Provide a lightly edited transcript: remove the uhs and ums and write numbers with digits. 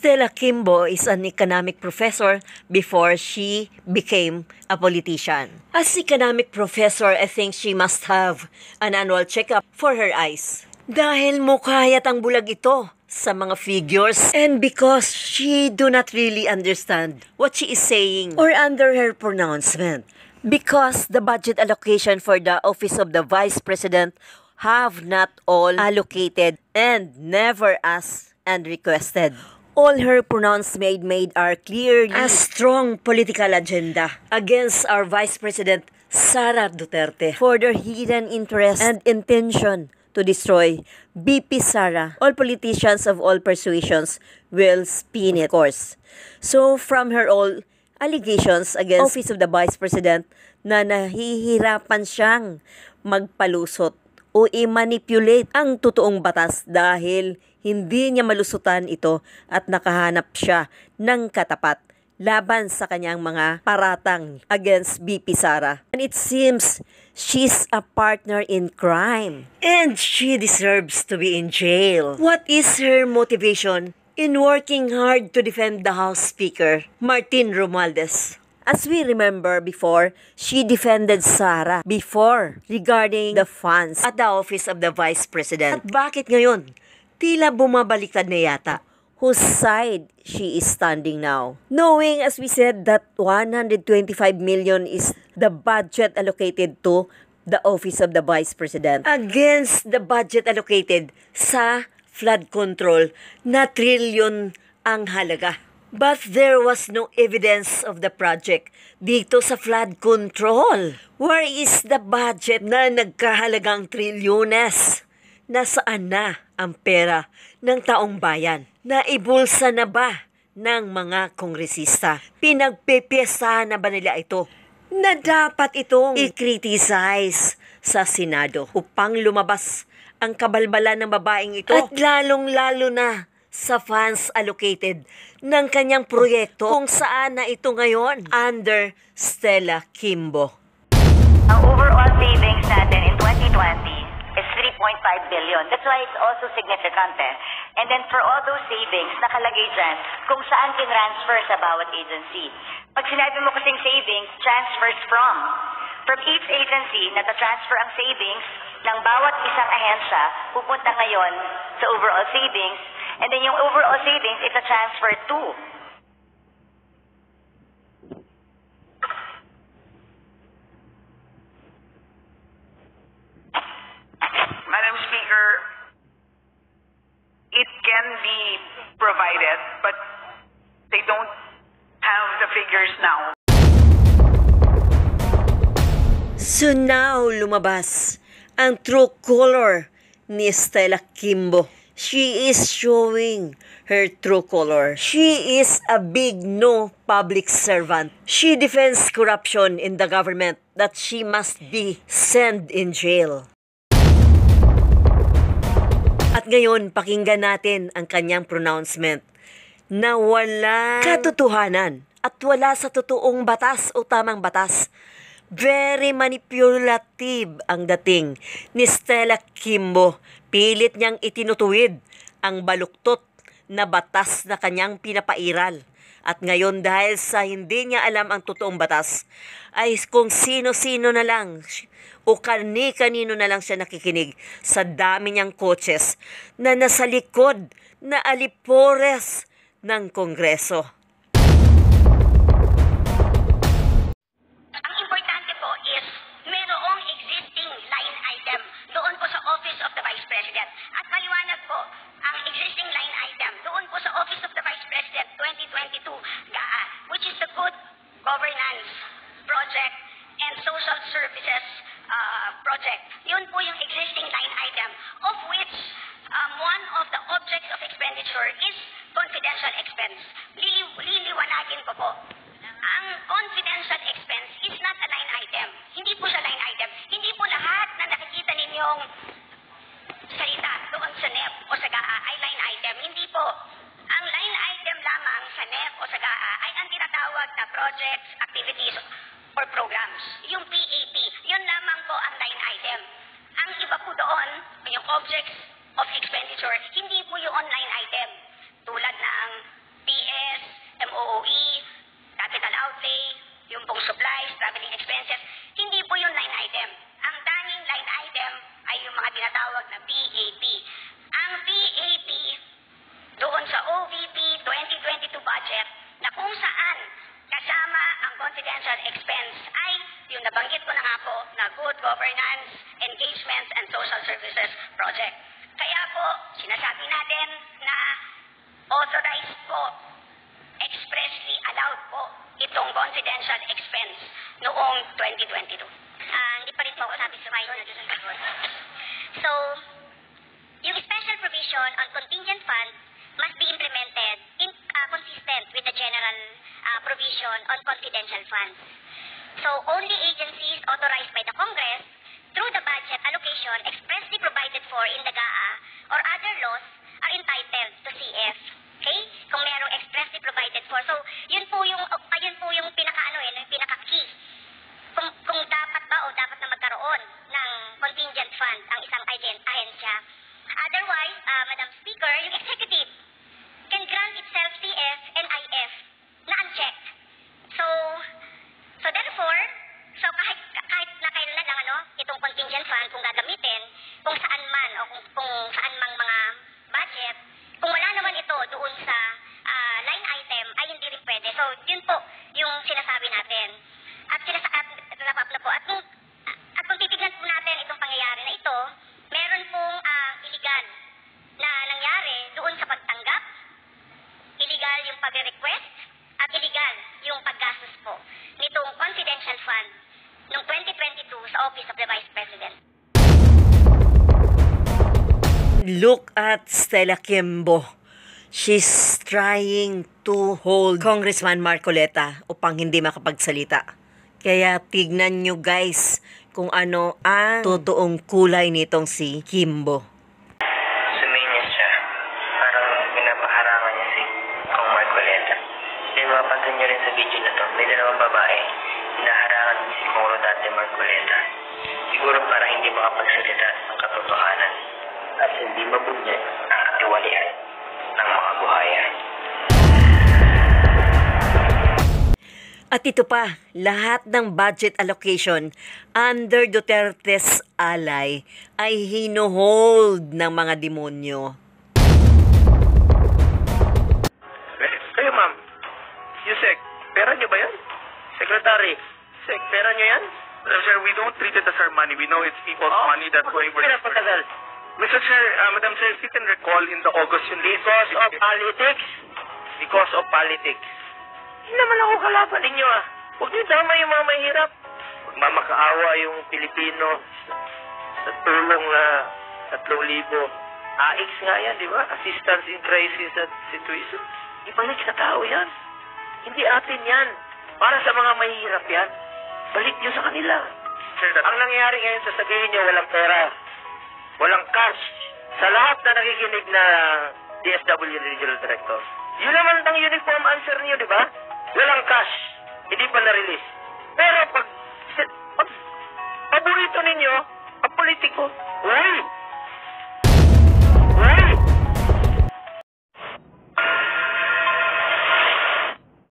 Stella Kimbo is an economic professor before she became a politician. As economic professor, I think she must have an annual checkup for her eyes. Dahil mukha yatang bulag ito sa mga figures and because she do not really understand what she is saying or under her pronouncement. Because the budget allocation for the office of the Vice President have not all allocated and never asked and requested. All her pronouncements made are clearly a strong political agenda against our Vice President Sara Duterte for their hidden interest and intention to destroy VP Sara. All politicians of all persuasions will spin it, of course. So from her all allegations against office of the Vice President na nahihirapan siyang magpalusot o i-manipulate ang totoong batas dahil hindi niya malusutan ito at nakahanap siya ng katapat laban sa kanyang mga paratang against VP Sara. And it seems she's a partner in crime and she deserves to be in jail. What is her motivation in working hard to defend the House Speaker, Martin Romualdez? As we remember before, she defended Sara before regarding the funds at the office of the Vice President. At bakit ngayon? Tila bumabaliktad na yata whose side she is standing now. Knowing, as we said, that 125 million is the budget allocated to the office of the Vice President against the budget allocated sa flood control na trilyon ang halaga. But there was no evidence of the project dito sa flood control. Where is the budget na nagkahalagang trilyones? Nasaan na ang pera ng taong bayan? Naibulsa na ba ng mga kongresista? Pinagpepiesta na ba nila ito? Na dapat itong i-criticize sa Senado upang lumabas ang kabalbalan ng babaeng ito at lalong-lalo na sa funds allocated ng kanyang proyekto kung saan na ito ngayon under Stella Kimbo. Ang overall savings natin in 2020 is 3.5 billion. That's why it's also significant. And then for all those savings, nakalagay dyan kung saan tinransfer sa bawat agency. Pag sinabi mo kasing savings, transfers from each agency na transfer ang savings ng bawat isang ahensya, pupunta ngayon sa overall savings. And then yung overall savings, it's a transfer to. Madam Speaker, it can be provided, but they don't have the figures now. So now, lumabas ang true color ni Stella Kimbo. She is showing her true color. She is a big no public servant. She defends corruption in the government that she must be sent in jail. At ngayon, pakinggan natin ang kanyang pronouncement na wala katotohanan at wala sa totoong batas o tamang batas. Very manipulative ang dating ni Stella Kimbo. Pilit niyang itinutuwid ang baluktot na batas na kanyang pinapairal. At ngayon dahil sa hindi niya alam ang totoong batas, ay kung sino-sino na lang o kani-kanino na lang siya nakikinig sa dami niyang coaches na nasa likod na alipores ng Kongreso. Ang importante po is mayroong existing line item doon po sa Office of the Vice President. At maliwanag po, ang existing line item doon po sa Office of the Vice President 2022 GAA, which is the Good Governance Project and Social Services Project. Yun po yung existing line item, of which one of the objects of expenditure is confidential expense. Liliwanagin ko po. Ang confidential expense is not a line item. Hindi po siya line item. Hindi po lahat na nakikita ninyong salita doon sa NEP o sa GAA ay line item. Hindi po. Ang line item lamang sa NEP o sa GAA ay ang tinatawag na projects, activities, or programs. Yung PAP, yun lamang po ang line item. Ang iba po doon, yung objects of expenditure, hindi po yung online item. Tulad ng MOOE, capital outlay, yung pong supplies, traveling expenses, hindi po yung line item. Ang tanging line item ay yung mga tinatawag na PAP. Ang PAP doon sa OVP 2022 budget na kung saan kasama ang confidential expense ay yung nabanggit ko na nga po na good governance, engagements, and social services project. Kaya po, sinasabi natin na authorized po, expressly allowed po itong confidential expense noong 2022. Hindi pa rin po ako sabi sa Milo na doon sa So, yung special provision on contingent fund must be implemented consistent with the general provision on confidential funds. So, only agencies authorized by the Congress through the budget allocation expressly provided for in the GAA or other laws are entitled to CF. Okay? Kung merong expressly provided for. So, yun po yung yung pinaka-key. Kung dapat ba o dapat na magkaroon ng contingent fund ang isang ahensya. Otherwise, Madam Speaker, yung executive can grant itself CF and IF na unchecked. So therefore, kahit na kailan lang itong contingent fund kung gagamitin, kung saan man o kung saan mang mga budget, kung wala naman ito doon sa line item ay hindi rin pwede. So yun po yung sinasabi natin. At kung titignan po natin itong pangyayari na ito, meron pong illegal na nangyari doon sa pagtanggap, illegal yung pag-request, at illegal yung paggastos po nitong confidential fund noong 2022 sa Office of the Vice President. Look at Stella Quimbo. She's trying to hold Congressman Marcoleta upang hindi makapagsalita. Kaya tignan nyo guys kung ano ang totoong kulay nitong si Quimbo. Suminyas siya. Parang pinapaharangan niya si Kong Marcoleta. May mapapansin niyo rin sa video na to, may dalawang babae. Hinaharangan si Kong Rodante Marcoleta. Siguro para hindi makapagsalita ng katotohanan at hindi mabunyag ang katiwalian ng mga buhaya. At ito pa, lahat ng budget allocation under Duterte's alay ay hinuhold ng mga demonyo. Kayo ma'am, Yusek, pera niyo ba yan? Secretary, Sek, pera niyo yan? Sir, we don't treat it as our money. We know it's people's money. That's why we're... Pinapatagal. Mr. Chair, Madam Chair, if you can recall in the August yung... Because of politics? Because of politics. Hindi naman ako kalaban ninyo Huwag niyo tama yung mga mahirap. Magmamakaawa yung Pilipino sa tulong na 3,000. AIX nga yan, di ba? Assistance in Crisis at Situation. Ibalik sa tao yan. Hindi atin yan. Para sa mga mahirap yan. Balik niyo sa kanila. Sir, Ang nangyayari ngayon, sasabihin niyo walang pera. Walang cash. Sa lahat na nakikinig na DSW Regional Director. Yun naman ang uniform answer niyo, di ba? Walang cash. Hindi pa na-release. Pero pag paborito ninyo, ang politiko, uy,